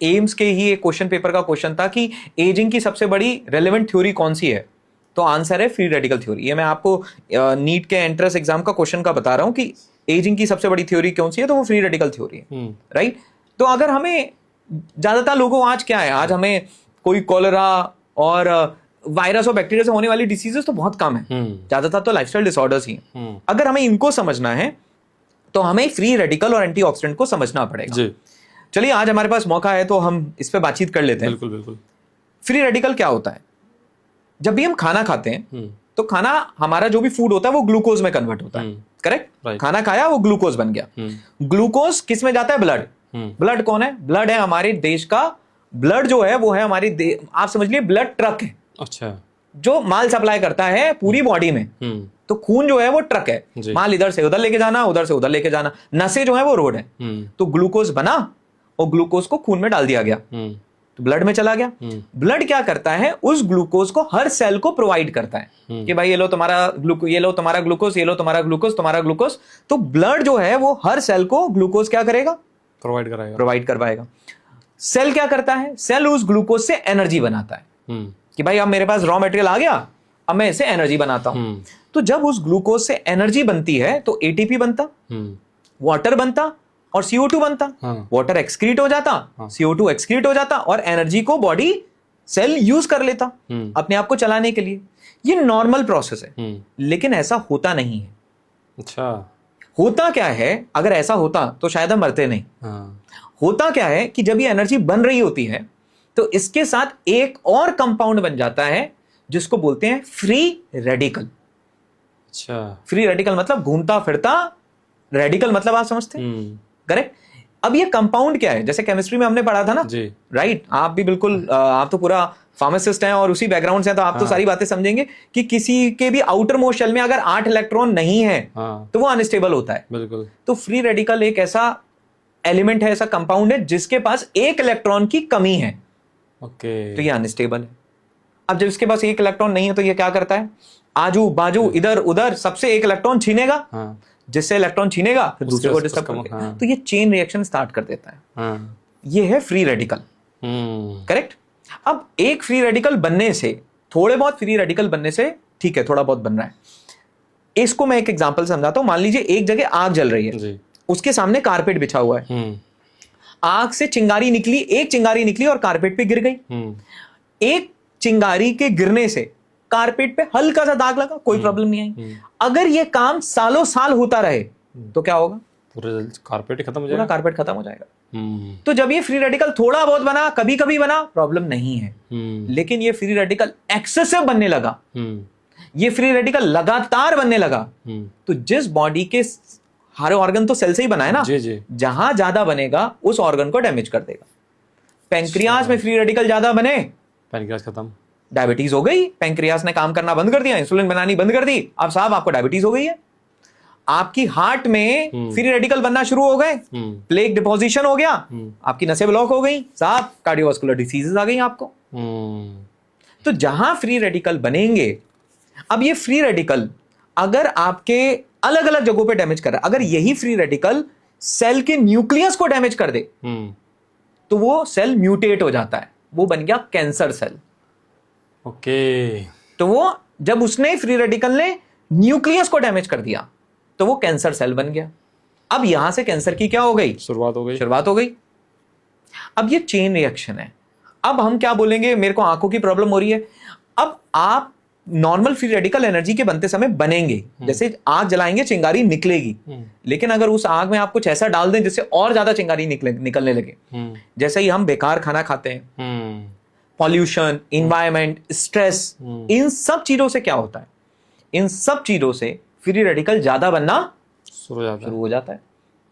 AIIMS के ही एक question paper का क्वेश्चन था कि एजिंग की सबसे बड़ी रेलेवेंट थ्योरी कौन सी है, तो आंसर है फ्री रेडिकल थ्योरी। ये मैं आपको नीट के एंट्रेंस एग्जाम का क्वेश्चन का बता रहा हूं कि एजिंग की सबसे बड़ी थ्योरी कौन सी है, तो वो फ्री रेडिकल थ्योरी है, राइट। तो अगर हमें ज्यादातर लोगों आज क्या है, आज हमें कोई कॉलेरा और वायरस और बैक्टीरिया से होने वाली डिसीजेस तो बहुत कम है, ज्यादातर तो लाइफस्टाइल डिसऑर्डर्स ही हैं। अगर हमें इनको समझना है तो हमें फ्री रेडिकल और एंटीऑक्सीडेंट को समझना पड़ेगा। चलिए आज हमारे पास मौका है तो हम इस पे बातचीत कर लेते हैं। बिल्कुल बिल्कुल। फ्री रेडिकल क्या होता है? जब भी हम खाना खाते हैं तो खाना, हमारा जो भी फूड होता है वो ग्लूकोज में कन्वर्ट होता है, करेक्ट। खाना खाया वो ग्लूकोज बन गया। ग्लूकोज किस में जाता है? ब्लड। ब्लड कौन है? ब्लड है हमारे देश का, ब्लड जो है वो है हमारी आप समझ लिए ब्लड ट्रक है। अच्छा। जो माल सप्लाई करता है पूरी बॉडी में। तो खून जो है वो ट्रक है, माल इधर से उधर लेके जाना, उधर से उधर लेके जाना। नसें जो है वो रोड है। तो ग्लूकोज बना और ग्लूकोज को खून में डाल दिया गया, तो ब्लड में चला गया। ब्लड क्या करता है? उस ग्लूकोज को हर सेल को प्रोवाइड करता है कि भाई ये लो तुम्हारा ग्लूकोज, ये लो तुम्हारा ग्लूकोज, ये लो तुम्हारा ग्लूकोज, तुम्हारा ग्लूकोज। तो ब्लड जो है वो हर सेल को ग्लूकोज क्या करेगा? प्रोवाइड करवाएगा। सेल क्या करता है? सेल उस ग्लूकोज से एनर्जी बनाता है कि भाई अब मेरे पास रॉ मटेरियल आ गया, अब मैं इसे एनर्जी बनाता हूं। तो जब उस ग्लूकोज से एनर्जी बनती है तो एटीपी बनता, वाटर बनता और CO2 बनता। वाटर एक्सक्रीट हो जाता, CO2 एक्सक्रीट हो जाता और एनर्जी को बॉडी सेल यूज कर लेता अपने आप को चलाने के लिए। ये नॉर्मल प्रोसेस है, लेकिन ऐसा होता नहीं है। अच्छा। होता क्या है? अगर ऐसा होता तो शायद हम मरते नहीं। होता क्या है कि जब ये एनर्जी बन रही होती है तो इसके साथ एक और कंपाउंड बन जाता है जिसको बोलते हैं फ्री रेडिकल। अच्छा। फ्री रेडिकल मतलब घूमता फिरता, रेडिकल मतलब आप समझते हैं, करेक्ट। अब ये कंपाउंड क्या है? जैसे केमिस्ट्री में हमने पढ़ा था ना, राइट। आप भी बिल्कुल, आप तो पूरा फार्मासिस्ट हैं और उसी बैकग्राउंड से हैं, तो आप तो सारी बातें समझेंगे कि किसी के भी आउटर मोस्ट शेल में अगर 8 इलेक्ट्रॉन नहीं है तो वो अनस्टेबल होता है। बिल्कुल। तो फ्री रेडिकल एक ऐसा एलिमेंट है, ऐसा कंपाउंड है जिसके पास 1 इलेक्ट्रॉन की कमी है। ओके। तो ये अनस्टेबल है। अब जब इसके पास 1 इलेक्ट्रॉन नहीं है तो ये क्या करता है? आजू बाजू इधर उधर सबसे 1 इलेक्ट्रॉन छीनेगा, जिससे इलेक्ट्रॉन छीनेगा फिर दूसरे को डिस्टर्ब करेगा। तो ये चेन रिएक्शन स्टार्ट कर देता है। ये है फ्री रेडिकल, करेक्ट। अब एक फ्री रेडिकल बनने से, थोड़े बहुत फ्री रेडिकल बनने से, ठीक है थोड़ा बहुत बन रहा है। इसको मैं एक एग्जांपल समझाता हूं। मान लीजिए एक जगह आग जल रही है, उसके सामने कारपेट बिछा हुआ है। आग से चिंगारी निकली, एक चिंगारी निकली और कारपेट पे गिर गई। एक चिंगारी के गिरने से कारपेट पे हल्का सा दाग लगा, कोई प्रॉब्लम नहीं आई। अगर ये काम सालों साल होता रहे तो क्या होगा? पूरा कारपेट खत्म हो जाएगा, पूरा कारपेट खत्म हो जाएगा। तो जब ये फ्री रेडिकल थोड़ा बहुत बना, कभी कभी बना, प्रॉब्लम नहीं है। लेकिन ये फ्री रेडिकल एक्सेसिव बनने लगा, ये फ्री रेडिकल लगातार बनने लगा, तो जिस बॉडी के हर ऑर्गन तो सेल से ही बना है ना, जहां ज्यादा बनेगा उस ऑर्गन को डैमेज कर देगा। पेंक्रियाज में फ्री रेडिकल ज्यादा बने, पेंक्रियाज खत्म, डायबिटीज हो गई। पेंक्रियाज ने काम करना बंद कर दिया, इंसुलिन बनानी बंद कर दी, अब साहब आपको डायबिटीज हो गई है। आपकी हार्ट में फ्री रेडिकल बनना शुरू हो गए, प्लेक डिपोजिशन हो गया, आपकी नसें ब्लॉक हो गई, साहब कार्डियोवास्कुलर डिसीजेस आ गई आपको। तो जहां फ्री रेडिकल बनेंगे, अब ये फ्री रेडिकल अगर आपके अलग अलग जगहों पे डैमेज कर रहा है, अगर यही फ्री रेडिकल सेल के न्यूक्लियस को डैमेज कर दे तो वो सेल म्यूटेट हो जाता है, वो बन गया कैंसर सेल। ओके। तो वो जब उसने फ्री रेडिकल ने न्यूक्लियस को डैमेज कर दिया तो वो कैंसर सेल बन गया। अब यहां से कैंसर की क्या हो गई? शुरुआत हो गई। अब ये चेन रिएक्शन है। अब हम क्या बोलेंगे? मेरे को आंखों की प्रॉब्लम हो रही है। अब आप नॉर्मल फ्री रेडिकल एनर्जी के बनते समय बनेंगे, जैसे आग जलाएंगे चिंगारी निकलेगी, लेकिन अगर उस आग में आप कुछ ऐसा डाल दें जिससे और ज्यादा चिंगारी निकलने लगे, जैसे ही हम बेकार खाना खाते हैं, पॉल्यूशन, इन्वायरमेंट, स्ट्रेस, इन सब चीजों से क्या होता है? इन सब चीजों से फ्री रेडिकल ज्यादा बनना शुरू हो जाता है।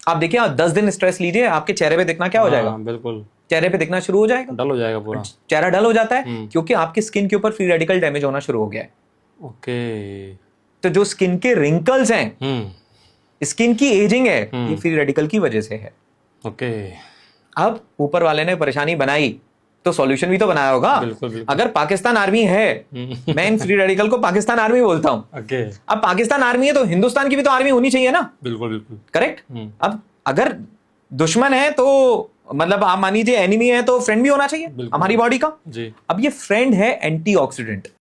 आप देखिए, आप 10 दिन स्ट्रेस लीजिए, आपके चेहरे पे दिखना क्या हो जाएगा? बिल्कुल, चेहरे पे दिखना शुरू हो जाएगा, डल हो जाएगा, पूरा चेहरा डल हो जाता है, क्योंकि आपकी स्किन के ऊपर फ्री रेडिकल डैमेज होना शुरू हो गया है। ओके। तो जो स्किन के रिंकल्स हैं, स्किन की एजिंग है, ये फ्री रेडिकल की वजह से है। ओके। अब ऊपर वाले ने परेशानी बनाई तो सॉल्यूशन भी तो बनाया होगा। बिल्कुल। अगर पाकिस्तान आर्मी है, मैं इन फ्री रेडिकल को पाकिस्तान आर्मी बोलता हूं। अब पाकिस्तान आर्मी है तो हिंदुस्तान की भी तो आर्मी होनी चाहिए ना। बिल्कुल, करेक्ट। अब अगर दुश्मन है तो मतलब आप मान लीजिए एनिमी है तो फ्रेंड भी होना चाहिए बिल्कुल। हमारी बॉडी का। जी अब ये फ्रेंड है एंटीऑक्सीडेंट।